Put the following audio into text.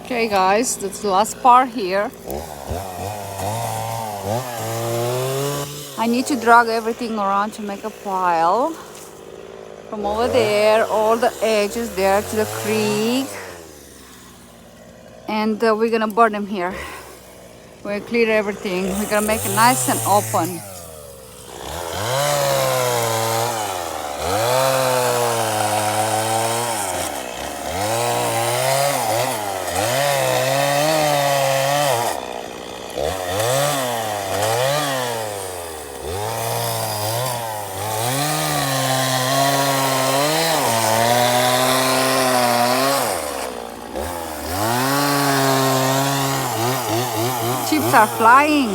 Okay, guys, that's the last part here. I need to drag everything around to make a pile. From over there, all the edges there to the creek. And we're gonna burn them here. We're gonna clear everything. We're gonna make it nice and open. Chips are flying.